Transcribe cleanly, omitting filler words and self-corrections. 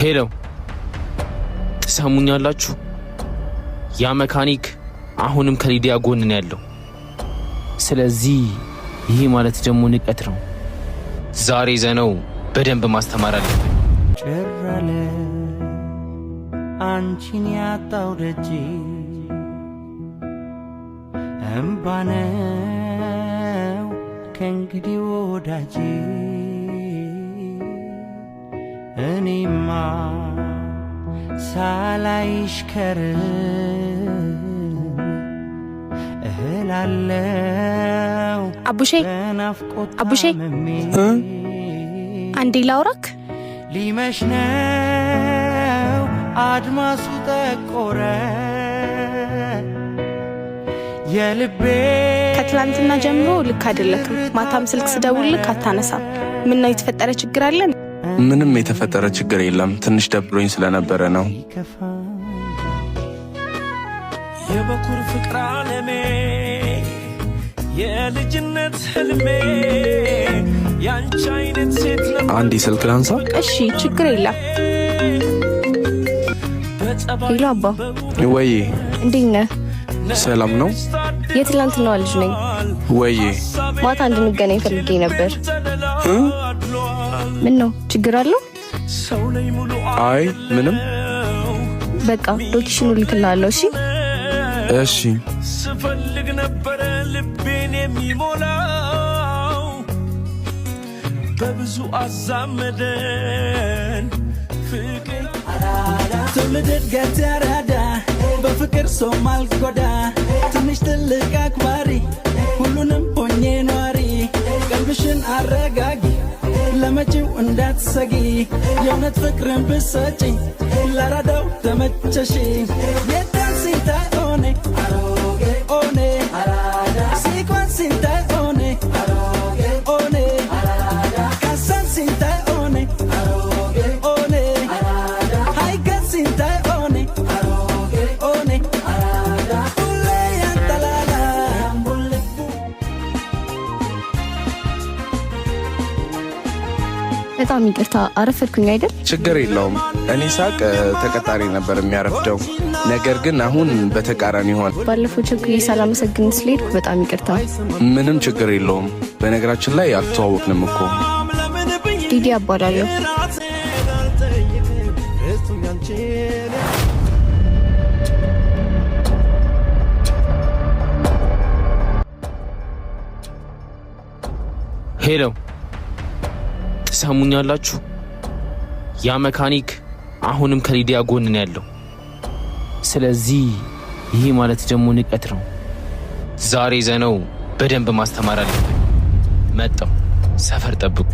ሄሎ ትሰሙኛላችሁ? ያ መካኒክ አሁንም ከሊዲያ ጎን ነው ያለው። ስለዚህ ይሄ ማለት ደግሞ ንቀት ነው። ዛሬ ዘነው በደንብ ማስተማር አለብን። ጭራለ አንቺን ያጣው ደጅ እምባነው ከእንግዲህ ወዳጅ እኔማ ሳላይሽ ከርም እህላለው አቡሼ አንዴ ላውራክ። ሊመሽ ነው አድማሱ ጠቆረ የልቤ ከትላንትና ጀምሮ ልክ አይደለክም። ማታም ስልክ ስደውልልክ አታነሳም። ምን ነው የተፈጠረ ችግር አለ? ምንም የተፈጠረ ችግር የለም። ትንሽ ደብሮኝ ስለነበረ ነው። የበኩር ፍቅር ዓለሜ የልጅነት ህልሜ ያንቺ አይነት ሴት አንድ ስልክ ላንሳ። እሺ ችግር የለም። ሄሎ አባ። ወይ እንዴት ነህ? ሰላም ነው? የትላንትናዋ ልጅ ነኝ። ወይ ማታ እንድንገናኝ ፈልጌ ነበር። ምን ነው ችግር አለው? አይ ምንም። በቃ ሎኬሽኑ ልክልሃለሁ። እሺ እሺ። ስፈልግ ነበረ ልቤን የሚሞላው በብዙ አዛመደን ፍቅር ትውልድ እድገት ያራዳ በፍቅር ሰው ማልጎዳ ትንሽ ትልቅ አክባሪ ሁሉንም ሆኜ ኗሪ ቀልብሽን አረጋጊ ለመጪው እንዳትሰጊ የእውነት ፍቅርን ብሰጪኝ ላራዳው ተመቸሽ የዳንሲታይ ኦኔ ኦኔ ሲኳንሲታይ ኦኔ ኦኔ ካሳንሲታይ ኦኔ ኦኔ ሃይጋንሲታይ ኦኔ ኦኔ ሁሌ ያንጠላላ በጣም ይቅርታ አረፈድኩኝ አይደል? ችግር የለውም። እኔ ሳቅ ተቀጣሪ ነበር የሚያረፍደው፣ ነገር ግን አሁን በተቃራኒ ሆነ። ባለፈው ችግር ሳላመሰግን ስለሄድኩ በጣም ይቅርታ። ምንም ችግር የለውም። በነገራችን ላይ አልተዋወቅንም እኮ። ሊዲያ እባላለሁ። ሄሎ ትሰሙኛላችሁ? ያ መካኒክ አሁንም ከሊዲያ ጎን ነው ያለው። ስለዚህ ይሄ ማለት ደግሞ ንቀት ነው። ዛሬ ዘነው በደንብ ማስተማር አለብን። መጣው ሰፈር ጠብቁ።